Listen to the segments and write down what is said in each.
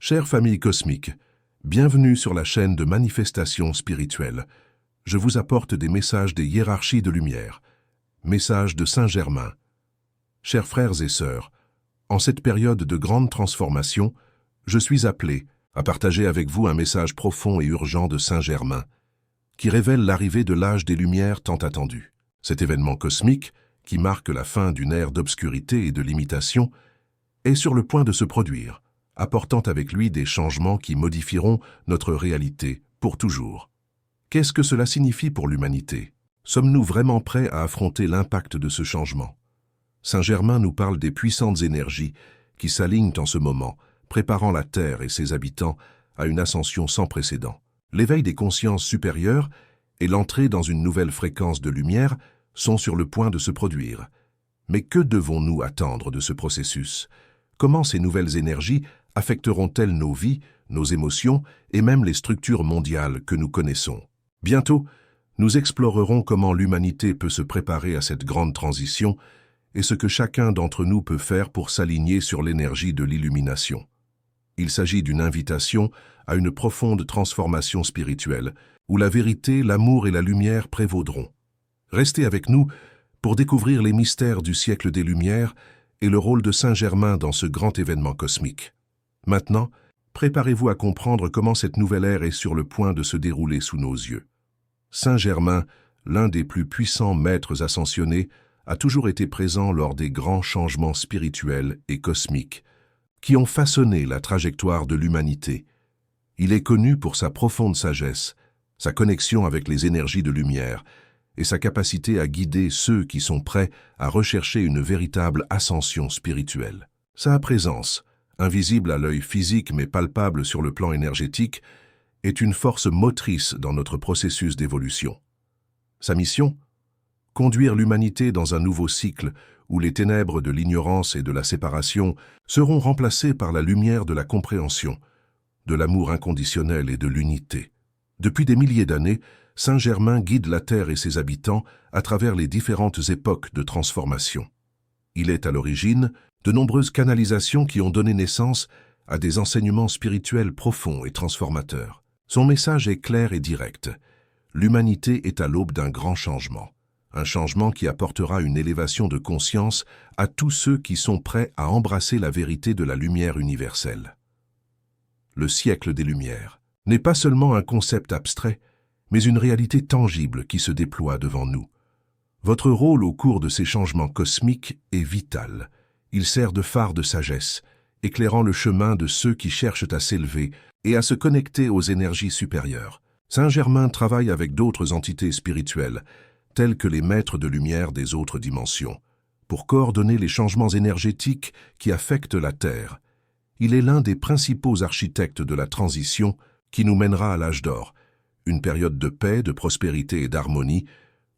Chère famille cosmique, bienvenue sur la chaîne de manifestation spirituelle. Je vous apporte des messages des hiérarchies de lumière, messages de Saint-Germain. Chers frères et sœurs, en cette période de grande transformation, je suis appelé à partager avec vous un message profond et urgent de Saint-Germain, qui révèle l'arrivée de l'âge des Lumières tant attendu. Cet événement cosmique, qui marque la fin d'une ère d'obscurité et de limitation, est sur le point de se produire, apportant avec lui des changements qui modifieront notre réalité pour toujours. Qu'est-ce que cela signifie pour l'humanité? Sommes-nous vraiment prêts à affronter l'impact de ce changement? Saint-Germain nous parle des puissantes énergies qui s'alignent en ce moment, préparant la Terre et ses habitants à une ascension sans précédent. L'éveil des consciences supérieures et l'entrée dans une nouvelle fréquence de lumière sont sur le point de se produire. Mais que devons-nous attendre de ce processus? Comment ces nouvelles énergies affecteront-elles nos vies, nos émotions et même les structures mondiales que nous connaissons? Bientôt, nous explorerons comment l'humanité peut se préparer à cette grande transition et ce que chacun d'entre nous peut faire pour s'aligner sur l'énergie de l'illumination. Il s'agit d'une invitation à une profonde transformation spirituelle, où la vérité, l'amour et la lumière prévaudront. Restez avec nous pour découvrir les mystères du siècle des Lumières et le rôle de Saint-Germain dans ce grand événement cosmique. Maintenant, préparez-vous à comprendre comment cette nouvelle ère est sur le point de se dérouler sous nos yeux. Saint-Germain, l'un des plus puissants maîtres ascensionnés, a toujours été présent lors des grands changements spirituels et cosmiques qui ont façonné la trajectoire de l'humanité. Il est connu pour sa profonde sagesse, sa connexion avec les énergies de lumière et sa capacité à guider ceux qui sont prêts à rechercher une véritable ascension spirituelle. Sa présence, invisible à l'œil physique mais palpable sur le plan énergétique, est une force motrice dans notre processus d'évolution. Sa mission? Conduire l'humanité dans un nouveau cycle où les ténèbres de l'ignorance et de la séparation seront remplacées par la lumière de la compréhension, de l'amour inconditionnel et de l'unité. Depuis des milliers d'années, Saint-Germain guide la Terre et ses habitants à travers les différentes époques de transformation. Il est à l'origine de nombreuses canalisations qui ont donné naissance à des enseignements spirituels profonds et transformateurs. Son message est clair et direct. L'humanité est à l'aube d'un grand changement. Un changement qui apportera une élévation de conscience à tous ceux qui sont prêts à embrasser la vérité de la lumière universelle. Le siècle des Lumières n'est pas seulement un concept abstrait, mais une réalité tangible qui se déploie devant nous. Votre rôle au cours de ces changements cosmiques est vital. Il sert de phare de sagesse, éclairant le chemin de ceux qui cherchent à s'élever et à se connecter aux énergies supérieures. Saint-Germain travaille avec d'autres entités spirituelles, telles que les maîtres de lumière des autres dimensions, pour coordonner les changements énergétiques qui affectent la Terre. Il est l'un des principaux architectes de la transition qui nous mènera à l'âge d'or, une période de paix, de prospérité et d'harmonie,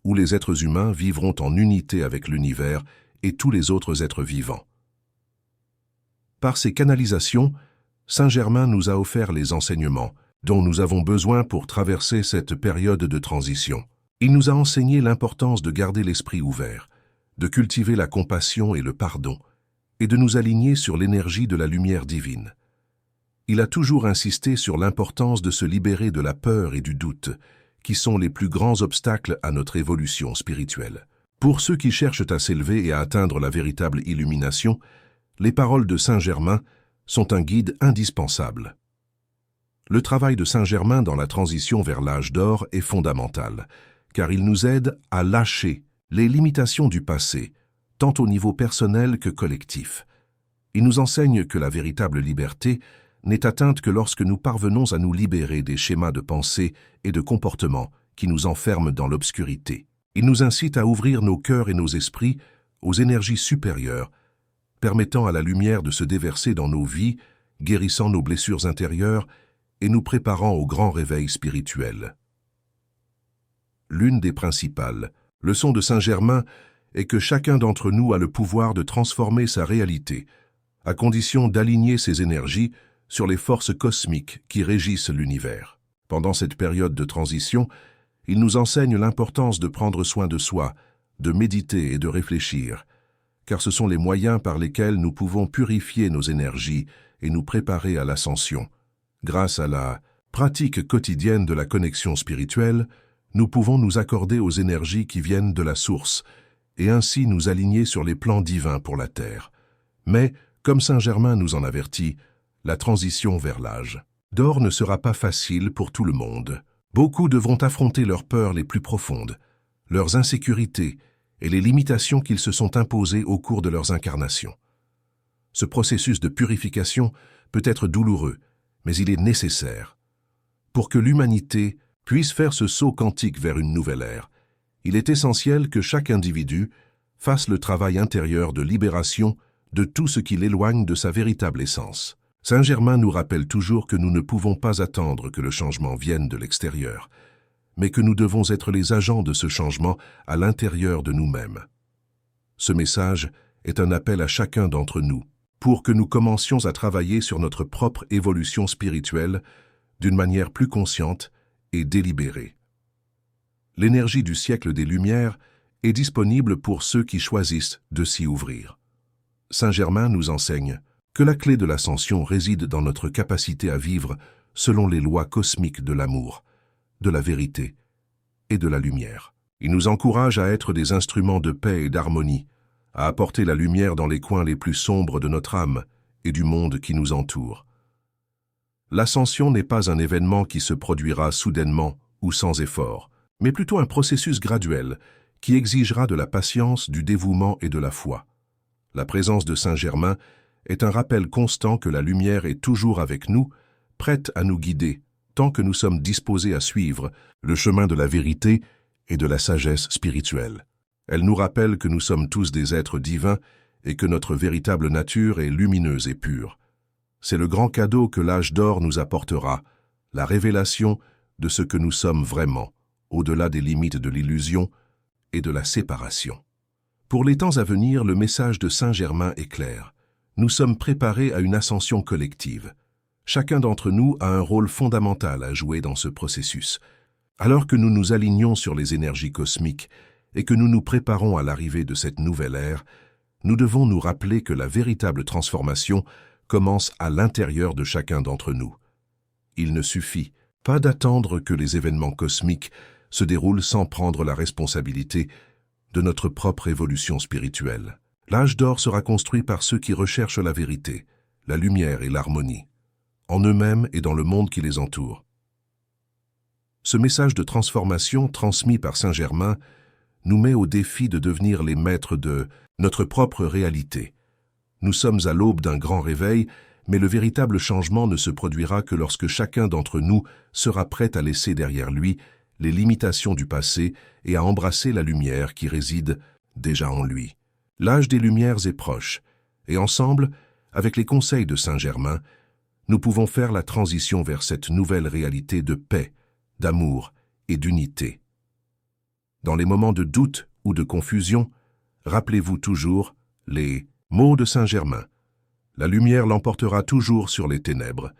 où les êtres humains vivront en unité avec l'univers et tous les autres êtres vivants. Par ses canalisations, Saint-Germain nous a offert les enseignements dont nous avons besoin pour traverser cette période de transition. Il nous a enseigné l'importance de garder l'esprit ouvert, de cultiver la compassion et le pardon, et de nous aligner sur l'énergie de la lumière divine. Il a toujours insisté sur l'importance de se libérer de la peur et du doute, qui sont les plus grands obstacles à notre évolution spirituelle. Pour ceux qui cherchent à s'élever et à atteindre la véritable illumination, les paroles de Saint-Germain sont un guide indispensable. Le travail de Saint-Germain dans la transition vers l'âge d'or est fondamental, car il nous aide à lâcher les limitations du passé, tant au niveau personnel que collectif. Il nous enseigne que la véritable liberté n'est atteinte que lorsque nous parvenons à nous libérer des schémas de pensée et de comportement qui nous enferment dans l'obscurité. Il nous incite à ouvrir nos cœurs et nos esprits aux énergies supérieures, permettant à la lumière de se déverser dans nos vies, guérissant nos blessures intérieures et nous préparant au grand réveil spirituel. L'une des principales leçons de Saint-Germain est que chacun d'entre nous a le pouvoir de transformer sa réalité, à condition d'aligner ses énergies sur les forces cosmiques qui régissent l'univers. Pendant cette période de transition, il nous enseigne l'importance de prendre soin de soi, de méditer et de réfléchir, car ce sont les moyens par lesquels nous pouvons purifier nos énergies et nous préparer à l'ascension. Grâce à la pratique quotidienne de la connexion spirituelle, nous pouvons nous accorder aux énergies qui viennent de la source et ainsi nous aligner sur les plans divins pour la Terre. Mais, comme Saint Germain nous en avertit, la transition vers l'âge d'or ne sera pas facile pour tout le monde. Beaucoup devront affronter leurs peurs les plus profondes, leurs insécurités et les limitations qu'ils se sont imposées au cours de leurs incarnations. Ce processus de purification peut être douloureux, mais il est nécessaire. Pour que l'humanité puisse faire ce saut quantique vers une nouvelle ère, il est essentiel que chaque individu fasse le travail intérieur de libération de tout ce qui l'éloigne de sa véritable essence. Saint Germain nous rappelle toujours que nous ne pouvons pas attendre que le changement vienne de l'extérieur, mais que nous devons être les agents de ce changement à l'intérieur de nous-mêmes. Ce message est un appel à chacun d'entre nous pour que nous commencions à travailler sur notre propre évolution spirituelle d'une manière plus consciente et délibérée. L'énergie du siècle des Lumières est disponible pour ceux qui choisissent de s'y ouvrir. Saint Germain nous enseigne que la clé de l'ascension réside dans notre capacité à vivre selon les lois cosmiques de l'amour, de la vérité et de la lumière. Il nous encourage à être des instruments de paix et d'harmonie, à apporter la lumière dans les coins les plus sombres de notre âme et du monde qui nous entoure. L'ascension n'est pas un événement qui se produira soudainement ou sans effort, mais plutôt un processus graduel qui exigera de la patience, du dévouement et de la foi. La présence de Saint Germain est un rappel constant que la lumière est toujours avec nous, prête à nous guider, tant que nous sommes disposés à suivre le chemin de la vérité et de la sagesse spirituelle. Elle nous rappelle que nous sommes tous des êtres divins et que notre véritable nature est lumineuse et pure. C'est le grand cadeau que l'âge d'or nous apportera, la révélation de ce que nous sommes vraiment, au-delà des limites de l'illusion et de la séparation. Pour les temps à venir, le message de Saint Germain est clair. Nous sommes préparés à une ascension collective. Chacun d'entre nous a un rôle fondamental à jouer dans ce processus. Alors que nous nous alignons sur les énergies cosmiques et que nous nous préparons à l'arrivée de cette nouvelle ère, nous devons nous rappeler que la véritable transformation commence à l'intérieur de chacun d'entre nous. Il ne suffit pas d'attendre que les événements cosmiques se déroulent sans prendre la responsabilité de notre propre évolution spirituelle. L'âge d'or sera construit par ceux qui recherchent la vérité, la lumière et l'harmonie, en eux-mêmes et dans le monde qui les entoure. Ce message de transformation transmis par Saint Germain nous met au défi de devenir les maîtres de notre propre réalité. Nous sommes à l'aube d'un grand réveil, mais le véritable changement ne se produira que lorsque chacun d'entre nous sera prêt à laisser derrière lui les limitations du passé et à embrasser la lumière qui réside déjà en lui. L'âge des Lumières est proche, et ensemble, avec les conseils de Saint Germain, nous pouvons faire la transition vers cette nouvelle réalité de paix, d'amour et d'unité. Dans les moments de doute ou de confusion, rappelez-vous toujours les mots de Saint Germain. La lumière l'emportera toujours sur les ténèbres.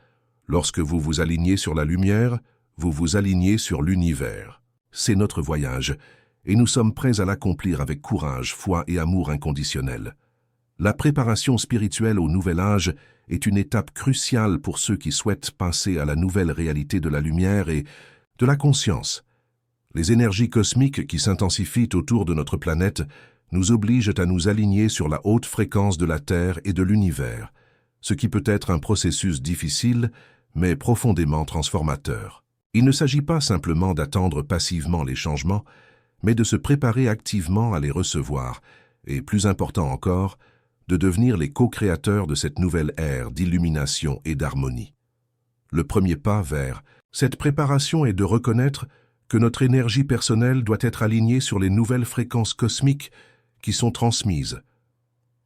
Lorsque vous vous alignez sur la lumière, vous vous alignez sur l'univers. C'est notre voyage, et nous sommes prêts à l'accomplir avec courage, foi et amour inconditionnel. La préparation spirituelle au nouvel âge est une étape cruciale pour ceux qui souhaitent passer à la nouvelle réalité de la lumière et de la conscience. Les énergies cosmiques qui s'intensifient autour de notre planète nous obligent à nous aligner sur la haute fréquence de la Terre et de l'univers, ce qui peut être un processus difficile, mais profondément transformateur. Il ne s'agit pas simplement d'attendre passivement les changements, mais de se préparer activement à les recevoir, et plus important encore, de devenir les co-créateurs de cette nouvelle ère d'illumination et d'harmonie. Le premier pas vers cette préparation est de reconnaître que notre énergie personnelle doit être alignée sur les nouvelles fréquences cosmiques qui sont transmises.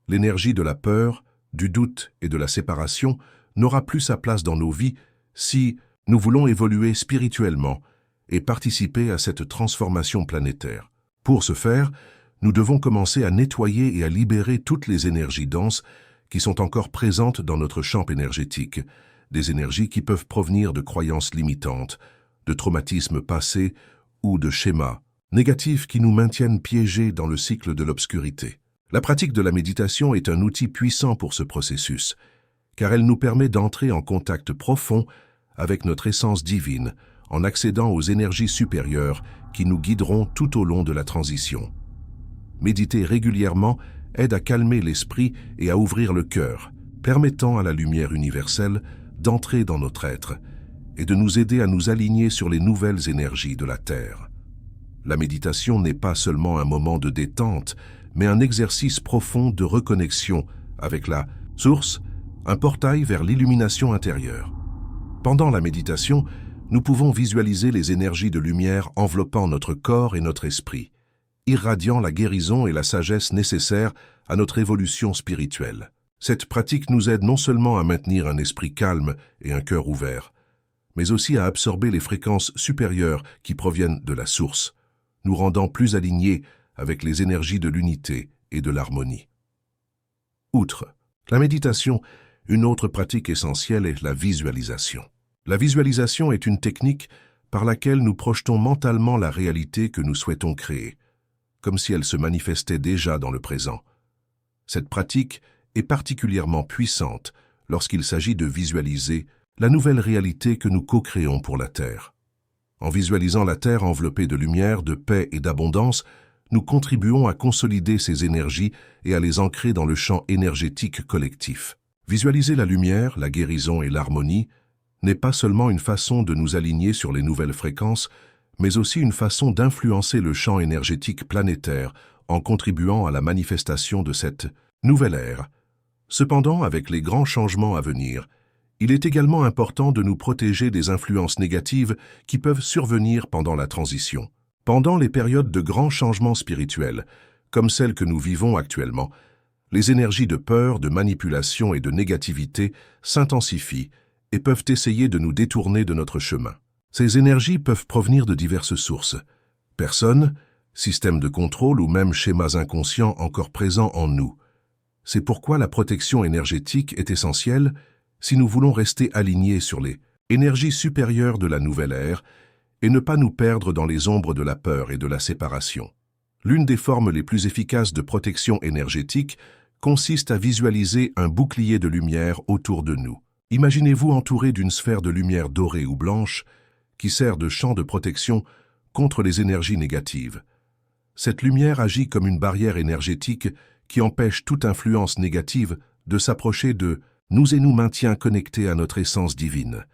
L'énergie de la peur, du doute et de la séparation n'aura plus sa place dans nos vies si nous voulons évoluer spirituellement et participer à cette transformation planétaire. Pour ce faire, nous devons commencer à nettoyer et à libérer toutes les énergies denses qui sont encore présentes dans notre champ énergétique, des énergies qui peuvent provenir de croyances limitantes, de traumatismes passés ou de schémas négatifs qui nous maintiennent piégés dans le cycle de l'obscurité. La pratique de la méditation est un outil puissant pour ce processus, car elle nous permet d'entrer en contact profond avec notre essence divine, en accédant aux énergies supérieures qui nous guideront tout au long de la transition. Méditer régulièrement aide à calmer l'esprit et à ouvrir le cœur, permettant à la lumière universelle d'entrer dans notre être et de nous aider à nous aligner sur les nouvelles énergies de la Terre. La méditation n'est pas seulement un moment de détente, mais un exercice profond de reconnexion avec la source, un portail vers l'illumination intérieure. Pendant la méditation, nous pouvons visualiser les énergies de lumière enveloppant notre corps et notre esprit, irradiant la guérison et la sagesse nécessaires à notre évolution spirituelle. Cette pratique nous aide non seulement à maintenir un esprit calme et un cœur ouvert, mais aussi à absorber les fréquences supérieures qui proviennent de la source, nous rendant plus alignés avec les énergies de l'unité et de l'harmonie. Outre la méditation, une autre pratique essentielle est la visualisation. La visualisation est une technique par laquelle nous projetons mentalement la réalité que nous souhaitons créer, comme si elle se manifestait déjà dans le présent. Cette pratique est particulièrement puissante lorsqu'il s'agit de visualiser la nouvelle réalité que nous co-créons pour la Terre. En visualisant la Terre enveloppée de lumière, de paix et d'abondance, nous contribuons à consolider ces énergies et à les ancrer dans le champ énergétique collectif. Visualiser la lumière, la guérison et l'harmonie n'est pas seulement une façon de nous aligner sur les nouvelles fréquences, mais aussi une façon d'influencer le champ énergétique planétaire en contribuant à la manifestation de cette nouvelle ère. Cependant, avec les grands changements à venir, il est également important de nous protéger des influences négatives qui peuvent survenir pendant la transition. Pendant les périodes de grands changements spirituels, comme celles que nous vivons actuellement, les énergies de peur, de manipulation et de négativité s'intensifient et peuvent essayer de nous détourner de notre chemin. Ces énergies peuvent provenir de diverses sources. Personnes, systèmes de contrôle ou même schémas inconscients encore présents en nous. C'est pourquoi la protection énergétique est essentielle si nous voulons rester alignés sur les énergies supérieures de la nouvelle ère et ne pas nous perdre dans les ombres de la peur et de la séparation. L'une des formes les plus efficaces de protection énergétique consiste à visualiser un bouclier de lumière autour de nous. Imaginez-vous entouré d'une sphère de lumière dorée ou blanche qui sert de champ de protection contre les énergies négatives. Cette lumière agit comme une barrière énergétique qui empêche toute influence négative de s'approcher de nous et nous maintient connectés à notre essence divine.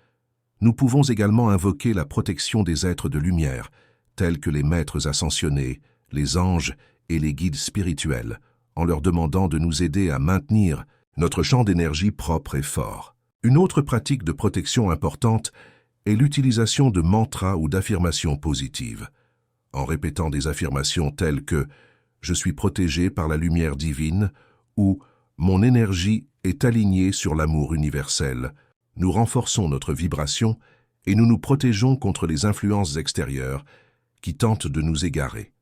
Nous pouvons également invoquer la protection des êtres de lumière, tels que les maîtres ascensionnés, les anges et les guides spirituels, en leur demandant de nous aider à maintenir notre champ d'énergie propre et fort. Une autre pratique de protection importante est l'utilisation de mantras ou d'affirmations positives. En répétant des affirmations telles que « Je suis protégé par la lumière divine » ou « Mon énergie est alignée sur l'amour universel », nous renforçons notre vibration et nous nous protégeons contre les influences extérieures qui tentent de nous égarer.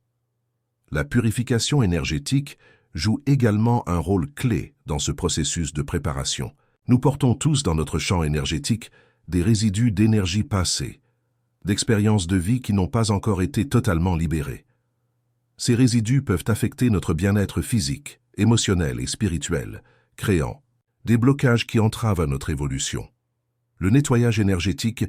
La purification énergétique joue également un rôle clé dans ce processus de préparation. Nous portons tous dans notre champ énergétique des résidus d'énergie passée, d'expériences de vie qui n'ont pas encore été totalement libérées. Ces résidus peuvent affecter notre bien-être physique, émotionnel et spirituel, créant des blocages qui entravent à notre évolution. Le nettoyage énergétique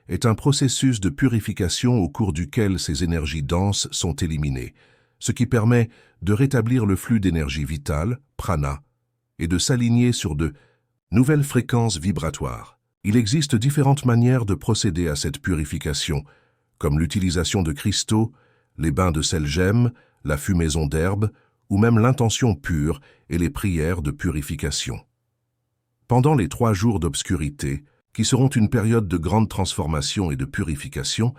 est un processus de purification au cours duquel ces énergies denses sont éliminées, ce qui permet de rétablir le flux d'énergie vitale, prana, et de s'aligner sur de nouvelles fréquences vibratoires. Il existe différentes manières de procéder à cette purification, comme l'utilisation de cristaux, les bains de sel gemme, la fumaison d'herbe, ou même l'intention pure et les prières de purification. Pendant les 3 jours d'obscurité, qui seront une période de grande transformation et de purification,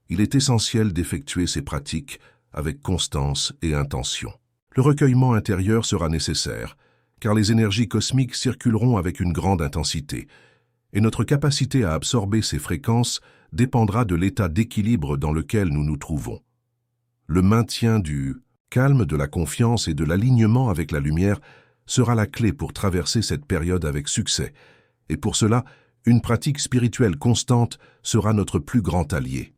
il est essentiel d'effectuer ces pratiques avec constance et intention. Le recueillement intérieur sera nécessaire, car les énergies cosmiques circuleront avec une grande intensité, et notre capacité à absorber ces fréquences dépendra de l'état d'équilibre dans lequel nous nous trouvons. Le maintien du calme, de la confiance et de l'alignement avec la lumière sera la clé pour traverser cette période avec succès, et pour cela, une pratique spirituelle constante sera notre plus grand allié.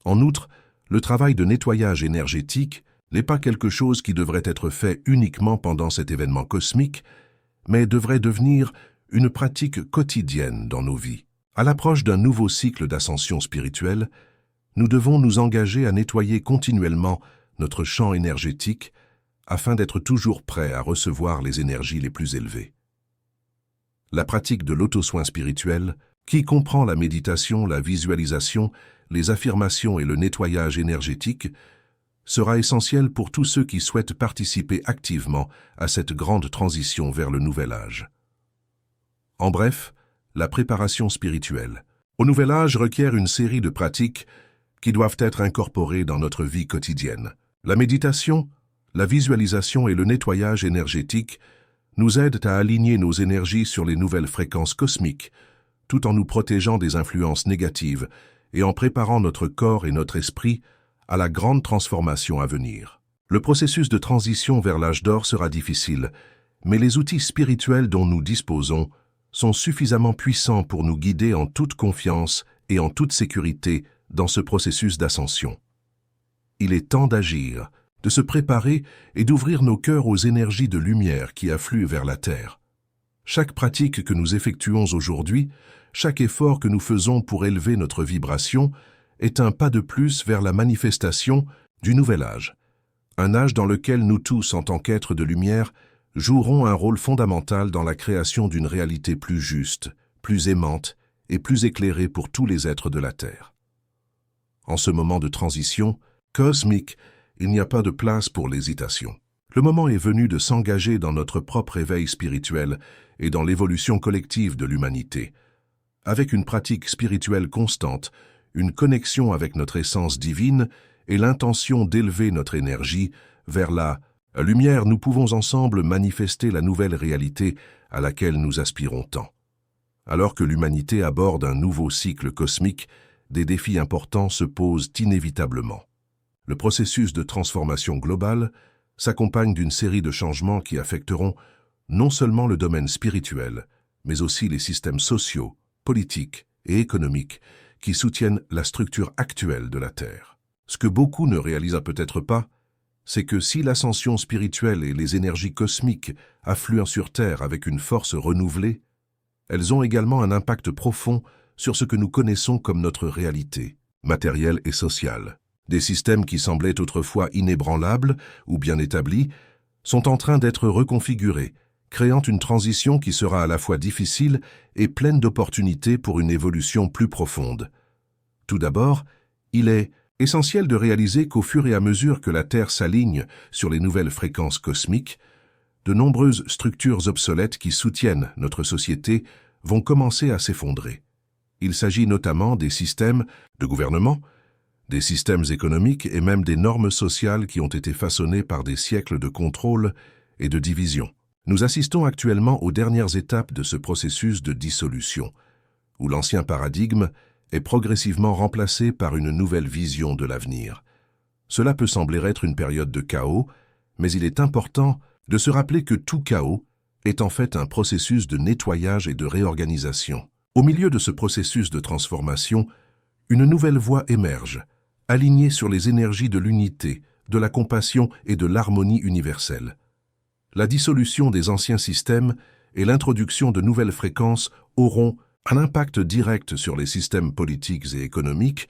En outre, le travail de nettoyage énergétique n'est pas quelque chose qui devrait être fait uniquement pendant cet événement cosmique, mais devrait devenir une pratique quotidienne dans nos vies. À l'approche d'un nouveau cycle d'ascension spirituelle, nous devons nous engager à nettoyer continuellement notre champ énergétique afin d'être toujours prêts à recevoir les énergies les plus élevées. La pratique de l'auto-soin spirituel, qui comprend la méditation, la visualisation, les affirmations et le nettoyage énergétique, sera essentielle pour tous ceux qui souhaitent participer activement à cette grande transition vers le nouvel âge. En bref, la préparation spirituelle au nouvel âge requiert une série de pratiques qui doivent être incorporées dans notre vie quotidienne. La méditation, la visualisation et le nettoyage énergétique nous aident à aligner nos énergies sur les nouvelles fréquences cosmiques, tout en nous protégeant des influences négatives et en préparant notre corps et notre esprit à la grande transformation à venir. Le processus de transition vers l'âge d'or sera difficile, mais les outils spirituels dont nous disposons sont suffisamment puissants pour nous guider en toute confiance et en toute sécurité dans ce processus d'ascension. Il est temps d'agir, de se préparer et d'ouvrir nos cœurs aux énergies de lumière qui affluent vers la Terre. Chaque pratique que nous effectuons aujourd'hui, chaque effort que nous faisons pour élever notre vibration, est un pas de plus vers la manifestation du nouvel âge. Un âge dans lequel nous tous, en tant qu'êtres de lumière, joueront un rôle fondamental dans la création d'une réalité plus juste, plus aimante et plus éclairée pour tous les êtres de la Terre. En ce moment de transition cosmique, il n'y a pas de place pour l'hésitation. Le moment est venu de s'engager dans notre propre éveil spirituel et dans l'évolution collective de l'humanité. Avec une pratique spirituelle constante, une connexion avec notre essence divine et l'intention d'élever notre énergie vers la lumière, nous pouvons ensemble manifester la nouvelle réalité à laquelle nous aspirons tant. Alors que l'humanité aborde un nouveau cycle cosmique, des défis importants se posent inévitablement. Le processus de transformation globale s'accompagne d'une série de changements qui affecteront non seulement le domaine spirituel, mais aussi les systèmes sociaux, politiques et économiques qui soutiennent la structure actuelle de la Terre. Ce que beaucoup ne réalisent peut-être pas, c'est que si l'ascension spirituelle et les énergies cosmiques affluent sur Terre avec une force renouvelée, elles ont également un impact profond sur ce que nous connaissons comme notre réalité, matérielle et sociale. Des systèmes qui semblaient autrefois inébranlables ou bien établis sont en train d'être reconfigurés, créant une transition qui sera à la fois difficile et pleine d'opportunités pour une évolution plus profonde. Tout d'abord, il est essentiel de réaliser qu'au fur et à mesure que la Terre s'aligne sur les nouvelles fréquences cosmiques, de nombreuses structures obsolètes qui soutiennent notre société vont commencer à s'effondrer. Il s'agit notamment des systèmes de gouvernement, des systèmes économiques et même des normes sociales qui ont été façonnées par des siècles de contrôle et de division. Nous assistons actuellement aux dernières étapes de ce processus de dissolution, où l'ancien paradigme est progressivement remplacé par une nouvelle vision de l'avenir. Cela peut sembler être une période de chaos, mais il est important de se rappeler que tout chaos est en fait un processus de nettoyage et de réorganisation. Au milieu de ce processus de transformation, une nouvelle voie émerge, alignée sur les énergies de l'unité, de la compassion et de l'harmonie universelle. La dissolution des anciens systèmes et l'introduction de nouvelles fréquences auront un impact direct sur les systèmes politiques et économiques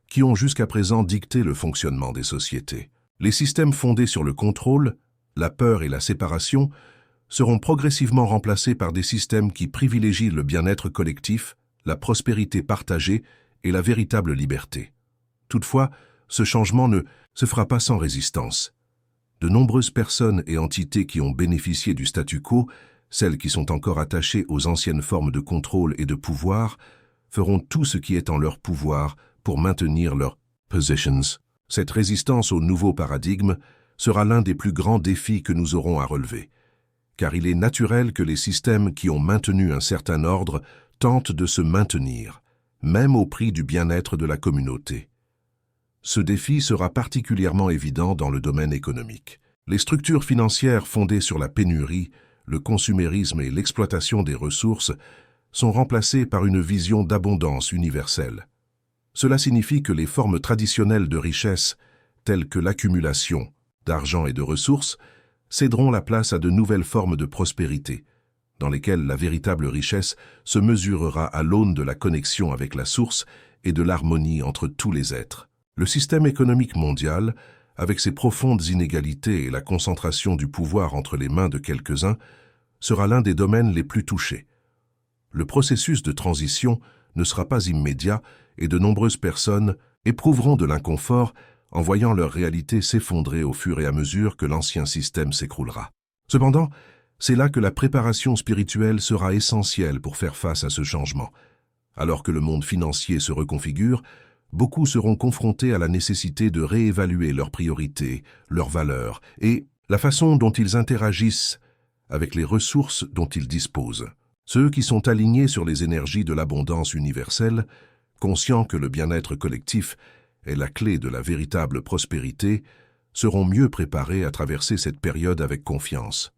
qui ont jusqu'à présent dicté le fonctionnement des sociétés. Les systèmes fondés sur le contrôle, la peur et la séparation seront progressivement remplacés par des systèmes qui privilégient le bien-être collectif, la prospérité partagée et la véritable liberté. Toutefois, ce changement ne se fera pas sans résistance. De nombreuses personnes et entités qui ont bénéficié du statu quo, celles qui sont encore attachées aux anciennes formes de contrôle et de pouvoir, feront tout ce qui est en leur pouvoir pour maintenir leurs positions. Cette résistance au nouveau paradigme sera l'un des plus grands défis que nous aurons à relever, car il est naturel que les systèmes qui ont maintenu un certain ordre tentent de se maintenir, même au prix du bien-être de la communauté. Ce défi sera particulièrement évident dans le domaine économique. Les structures financières fondées sur la pénurie, le consumérisme et l'exploitation des ressources sont remplacées par une vision d'abondance universelle. Cela signifie que les formes traditionnelles de richesse, telles que l'accumulation, d'argent et de ressources, céderont la place à de nouvelles formes de prospérité, dans lesquelles la véritable richesse se mesurera à l'aune de la connexion avec la source et de l'harmonie entre tous les êtres. Le système économique mondial, avec ses profondes inégalités et la concentration du pouvoir entre les mains de quelques-uns, sera l'un des domaines les plus touchés. Le processus de transition ne sera pas immédiat et de nombreuses personnes éprouveront de l'inconfort en voyant leur réalité s'effondrer au fur et à mesure que l'ancien système s'écroulera. Cependant, c'est là que la préparation spirituelle sera essentielle pour faire face à ce changement. Alors que le monde financier se reconfigure, beaucoup seront confrontés à la nécessité de réévaluer leurs priorités, leurs valeurs et la façon dont ils interagissent avec les ressources dont ils disposent. Ceux qui sont alignés sur les énergies de l'abondance universelle, conscients que le bien-être collectif est la clé de la véritable prospérité, seront mieux préparés à traverser cette période avec confiance.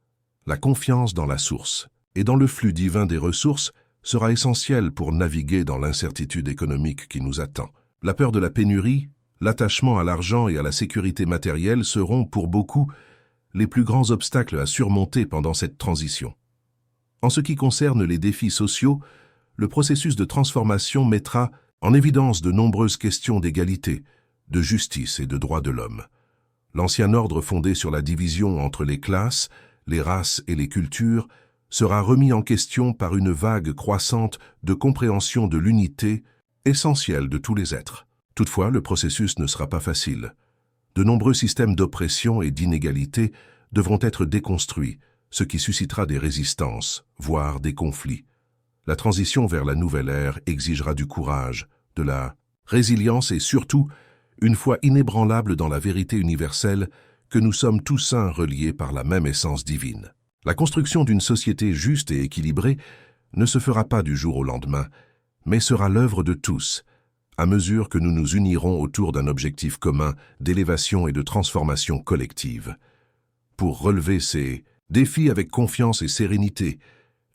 La confiance dans la source et dans le flux divin des ressources sera essentielle pour naviguer dans l'incertitude économique qui nous attend. La peur de la pénurie, l'attachement à l'argent et à la sécurité matérielle seront, pour beaucoup, les plus grands obstacles à surmonter pendant cette transition. En ce qui concerne les défis sociaux, le processus de transformation mettra en évidence de nombreuses questions d'égalité, de justice et de droits de l'homme. L'ancien ordre fondé sur la division entre les classes, les races et les cultures sera remis en question par une vague croissante de compréhension de l'unité essentielle de tous les êtres. Toutefois, le processus ne sera pas facile. De nombreux systèmes d'oppression et d'inégalité devront être déconstruits, ce qui suscitera des résistances, voire des conflits. La transition vers la nouvelle ère exigera du courage, de la résilience et surtout une foi inébranlable dans la vérité universelle que nous sommes tous uns reliés par la même essence divine. La construction d'une société juste et équilibrée ne se fera pas du jour au lendemain, mais sera l'œuvre de tous, à mesure que nous nous unirons autour d'un objectif commun d'élévation et de transformation collective. Pour relever ces défis avec confiance et sérénité,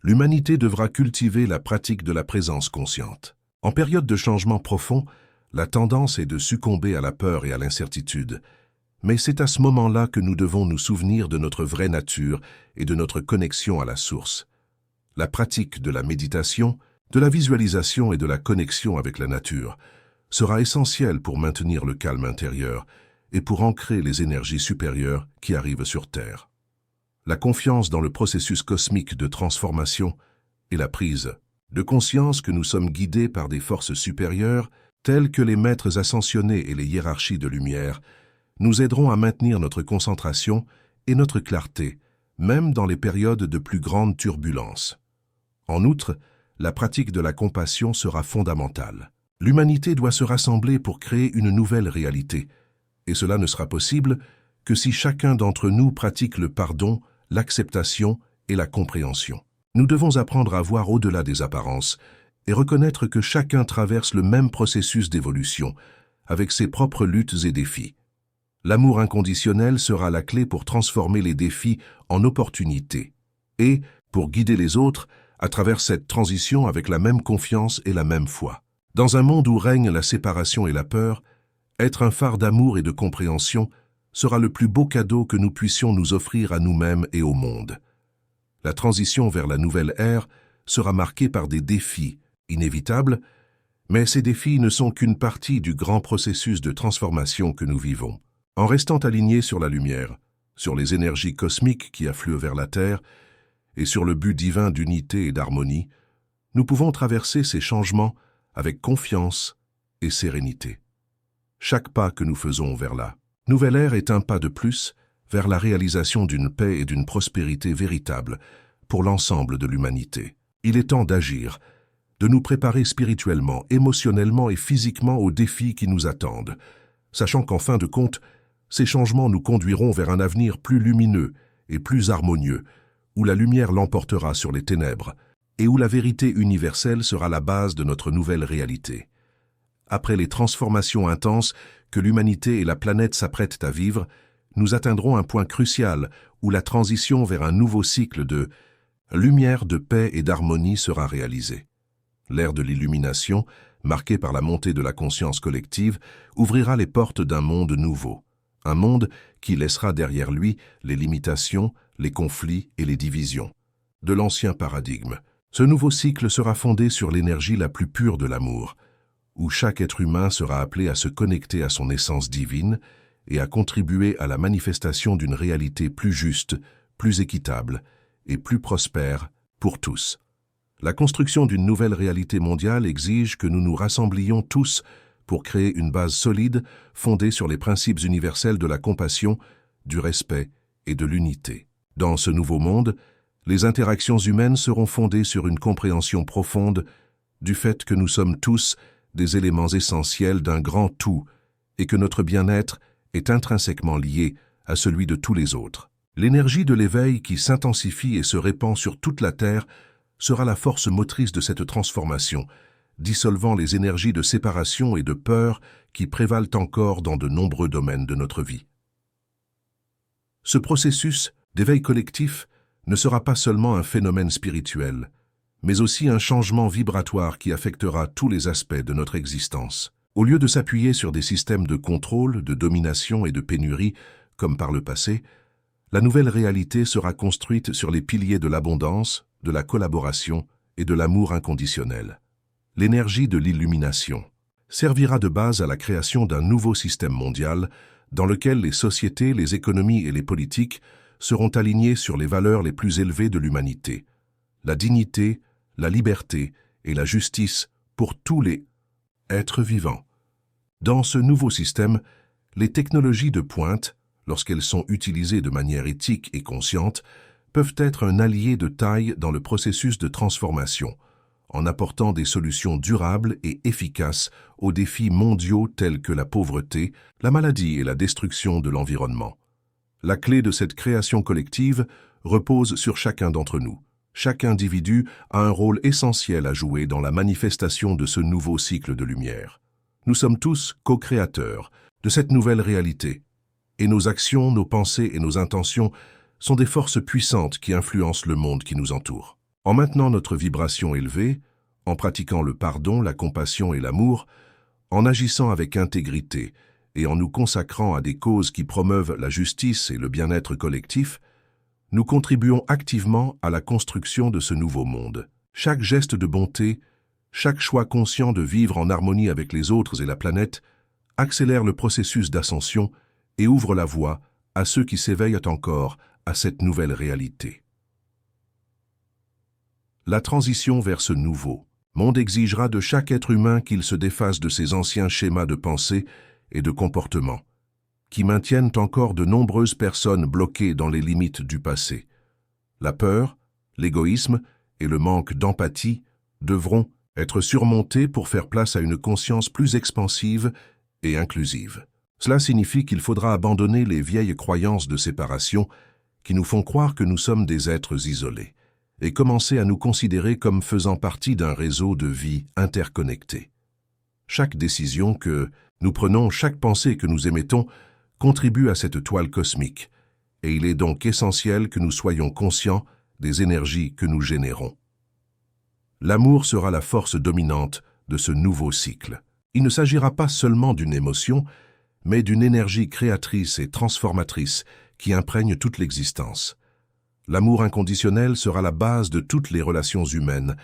l'humanité devra cultiver la pratique de la présence consciente. En période de changement profond, la tendance est de succomber à la peur et à l'incertitude, mais c'est à ce moment-là que nous devons nous souvenir de notre vraie nature et de notre connexion à la source. La pratique de la méditation, de la visualisation et de la connexion avec la nature sera essentielle pour maintenir le calme intérieur et pour ancrer les énergies supérieures qui arrivent sur Terre. La confiance dans le processus cosmique de transformation et la prise de conscience que nous sommes guidés par des forces supérieures, telles que les maîtres ascensionnés et les hiérarchies de lumière, nous aideront à maintenir notre concentration et notre clarté, même dans les périodes de plus grande turbulence. En outre, la pratique de la compassion sera fondamentale. L'humanité doit se rassembler pour créer une nouvelle réalité, et cela ne sera possible que si chacun d'entre nous pratique le pardon, l'acceptation et la compréhension. Nous devons apprendre à voir au-delà des apparences et reconnaître que chacun traverse le même processus d'évolution, avec ses propres luttes et défis. L'amour inconditionnel sera la clé pour transformer les défis en opportunités et pour guider les autres à travers cette transition avec la même confiance et la même foi. Dans un monde où règne la séparation et la peur, être un phare d'amour et de compréhension sera le plus beau cadeau que nous puissions nous offrir à nous-mêmes et au monde. La transition vers la nouvelle ère sera marquée par des défis inévitables, mais ces défis ne sont qu'une partie du grand processus de transformation que nous vivons. En restant alignés sur la lumière, sur les énergies cosmiques qui affluent vers la Terre et sur le but divin d'unité et d'harmonie, nous pouvons traverser ces changements avec confiance et sérénité. Chaque pas que nous faisons vers la nouvelle ère est un pas de plus vers la réalisation d'une paix et d'une prospérité véritable pour l'ensemble de l'humanité. Il est temps d'agir, de nous préparer spirituellement, émotionnellement et physiquement aux défis qui nous attendent, sachant qu'en fin de compte, ces changements nous conduiront vers un avenir plus lumineux et plus harmonieux, où la lumière l'emportera sur les ténèbres et où la vérité universelle sera la base de notre nouvelle réalité. Après les transformations intenses que l'humanité et la planète s'apprêtent à vivre, nous atteindrons un point crucial où la transition vers un nouveau cycle de lumière, de paix et d'harmonie sera réalisée. L'ère de l'illumination, marquée par la montée de la conscience collective, ouvrira les portes d'un monde nouveau, Un monde qui laissera derrière lui les limitations, les conflits et les divisions de l'ancien paradigme. Ce nouveau cycle sera fondé sur l'énergie la plus pure de l'amour, où chaque être humain sera appelé à se connecter à son essence divine et à contribuer à la manifestation d'une réalité plus juste, plus équitable et plus prospère pour tous. La construction d'une nouvelle réalité mondiale exige que nous nous rassemblions tous pour créer une base solide fondée sur les principes universels de la compassion, du respect et de l'unité. Dans ce nouveau monde, les interactions humaines seront fondées sur une compréhension profonde du fait que nous sommes tous des éléments essentiels d'un grand tout et que notre bien-être est intrinsèquement lié à celui de tous les autres. L'énergie de l'éveil qui s'intensifie et se répand sur toute la Terre sera la force motrice de cette transformation, dissolvant les énergies de séparation et de peur qui prévalent encore dans de nombreux domaines de notre vie. Ce processus d'éveil collectif ne sera pas seulement un phénomène spirituel, mais aussi un changement vibratoire qui affectera tous les aspects de notre existence. Au lieu de s'appuyer sur des systèmes de contrôle, de domination et de pénurie, comme par le passé, la nouvelle réalité sera construite sur les piliers de l'abondance, de la collaboration et de l'amour inconditionnel. L'énergie de l'illumination servira de base à la création d'un nouveau système mondial dans lequel les sociétés, les économies et les politiques seront alignés sur les valeurs les plus élevées de l'humanité, la dignité, la liberté et la justice pour tous les êtres vivants. Dans ce nouveau système, les technologies de pointe, lorsqu'elles sont utilisées de manière éthique et consciente, peuvent être un allié de taille dans le processus de transformation, en apportant des solutions durables et efficaces aux défis mondiaux tels que la pauvreté, la maladie et la destruction de l'environnement. La clé de cette création collective repose sur chacun d'entre nous. Chaque individu a un rôle essentiel à jouer dans la manifestation de ce nouveau cycle de lumière. Nous sommes tous co-créateurs de cette nouvelle réalité, et nos actions, nos pensées et nos intentions sont des forces puissantes qui influencent le monde qui nous entoure. En maintenant notre vibration élevée, en pratiquant le pardon, la compassion et l'amour, en agissant avec intégrité et en nous consacrant à des causes qui promeuvent la justice et le bien-être collectif, nous contribuons activement à la construction de ce nouveau monde. Chaque geste de bonté, chaque choix conscient de vivre en harmonie avec les autres et la planète, accélère le processus d'ascension et ouvre la voie à ceux qui s'éveillent encore à cette nouvelle réalité. La transition vers ce nouveau monde exigera de chaque être humain qu'il se défasse de ses anciens schémas de pensée et de comportement, qui maintiennent encore de nombreuses personnes bloquées dans les limites du passé. La peur, l'égoïsme et le manque d'empathie devront être surmontés pour faire place à une conscience plus expansive et inclusive. Cela signifie qu'il faudra abandonner les vieilles croyances de séparation qui nous font croire que nous sommes des êtres isolés et commencer à nous considérer comme faisant partie d'un réseau de vie interconnecté. Chaque décision que nous prenons, chaque pensée que nous émettons, contribue à cette toile cosmique, et il est donc essentiel que nous soyons conscients des énergies que nous générons. L'amour sera la force dominante de ce nouveau cycle. Il ne s'agira pas seulement d'une émotion, mais d'une énergie créatrice et transformatrice qui imprègne toute l'existence. L'amour inconditionnel sera la base de toutes les relations humaines,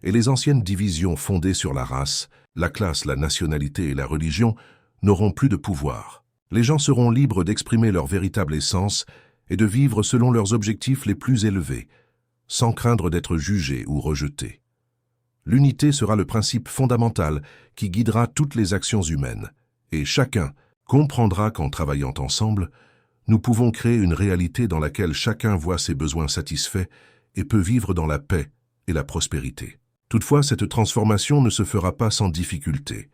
et les anciennes divisions fondées sur la race, la classe, la nationalité et la religion n'auront plus de pouvoir. Les gens seront libres d'exprimer leur véritable essence et de vivre selon leurs objectifs les plus élevés, sans craindre d'être jugés ou rejetés. L'unité sera le principe fondamental qui guidera toutes les actions humaines, et chacun comprendra qu'en travaillant ensemble, nous pouvons créer une réalité dans laquelle chacun voit ses besoins satisfaits et peut vivre dans la paix et la prospérité. Toutefois, cette transformation ne se fera pas sans difficulté.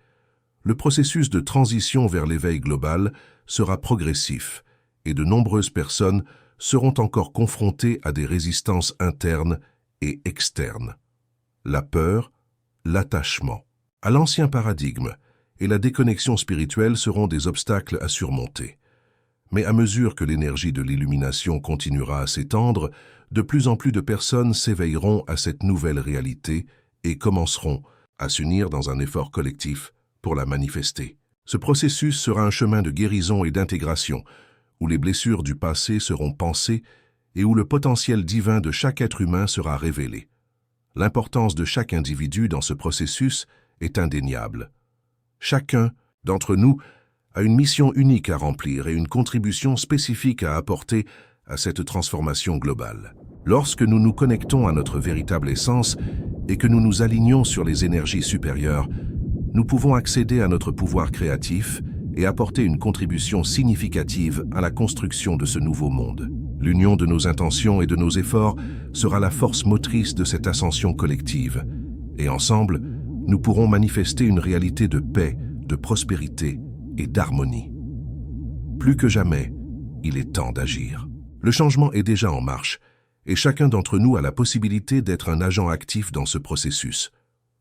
Le processus de transition vers l'éveil global sera progressif et de nombreuses personnes seront encore confrontées à des résistances internes et externes. La peur, l'attachement à l'ancien paradigme et la déconnexion spirituelle seront des obstacles à surmonter. Mais à mesure que l'énergie de l'illumination continuera à s'étendre, de plus en plus de personnes s'éveilleront à cette nouvelle réalité et commenceront à s'unir dans un effort collectif pour la manifester. Ce processus sera un chemin de guérison et d'intégration, où les blessures du passé seront pansées et où le potentiel divin de chaque être humain sera révélé. L'importance de chaque individu dans ce processus est indéniable. Chacun d'entre nous a une mission unique à remplir et une contribution spécifique à apporter à cette transformation globale. Lorsque nous nous connectons à notre véritable essence et que nous nous alignons sur les énergies supérieures, nous pouvons accéder à notre pouvoir créatif et apporter une contribution significative à la construction de ce nouveau monde. L'union de nos intentions et de nos efforts sera la force motrice de cette ascension collective, et ensemble, nous pourrons manifester une réalité de paix, de prospérité et d'harmonie. Plus que jamais, il est temps d'agir. Le changement est déjà en marche, et chacun d'entre nous a la possibilité d'être un agent actif dans ce processus.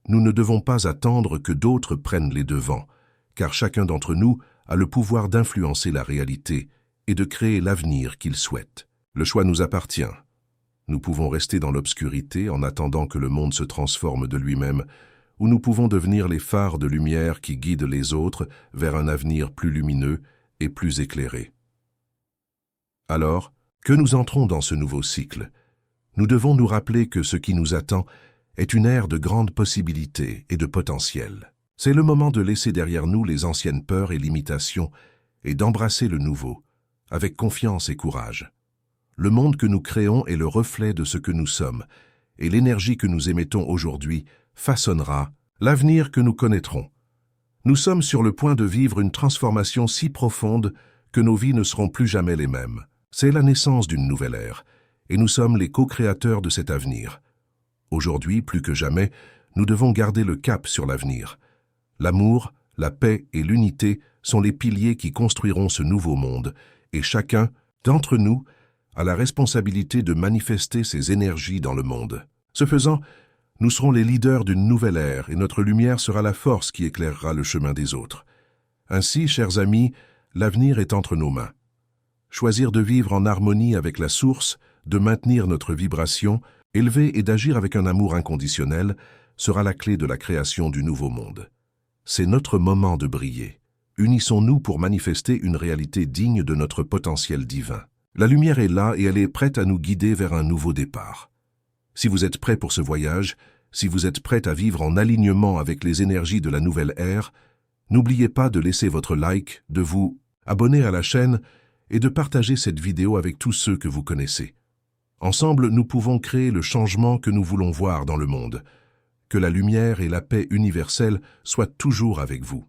Nous ne devons pas attendre que d'autres prennent les devants, car chacun d'entre nous a le pouvoir d'influencer la réalité et de créer l'avenir qu'il souhaite. Le choix nous appartient. Nous pouvons rester dans l'obscurité en attendant que le monde se transforme de lui-même, ou nous pouvons devenir les phares de lumière qui guident les autres vers un avenir plus lumineux et plus éclairé. Alors, que nous entrons dans ce nouveau cycle, nous devons nous rappeler que ce qui nous attend est une ère de grandes possibilités et de potentiel. C'est le moment de laisser derrière nous les anciennes peurs et limitations et d'embrasser le nouveau, avec confiance et courage. Le monde que nous créons est le reflet de ce que nous sommes, et l'énergie que nous émettons aujourd'hui façonnera l'avenir que nous connaîtrons. Nous sommes sur le point de vivre une transformation si profonde que nos vies ne seront plus jamais les mêmes. C'est la naissance d'une nouvelle ère, et nous sommes les co-créateurs de cet avenir. Aujourd'hui, plus que jamais, nous devons garder le cap sur l'avenir. L'amour, la paix et l'unité sont les piliers qui construiront ce nouveau monde, et chacun d'entre nous a la responsabilité de manifester ses énergies dans le monde. Ce faisant, nous serons les leaders d'une nouvelle ère et notre lumière sera la force qui éclairera le chemin des autres. Ainsi, chers amis, l'avenir est entre nos mains. Choisir de vivre en harmonie avec la source, de maintenir notre vibration, élever et d'agir avec un amour inconditionnel sera la clé de la création du nouveau monde. C'est notre moment de briller. Unissons-nous pour manifester une réalité digne de notre potentiel divin. La lumière est là et elle est prête à nous guider vers un nouveau départ. Si vous êtes prêt pour ce voyage, si vous êtes prêt à vivre en alignement avec les énergies de la nouvelle ère, n'oubliez pas de laisser votre like, de vous abonner à la chaîne et de partager cette vidéo avec tous ceux que vous connaissez. Ensemble, nous pouvons créer le changement que nous voulons voir dans le monde. Que la lumière et la paix universelle soient toujours avec vous.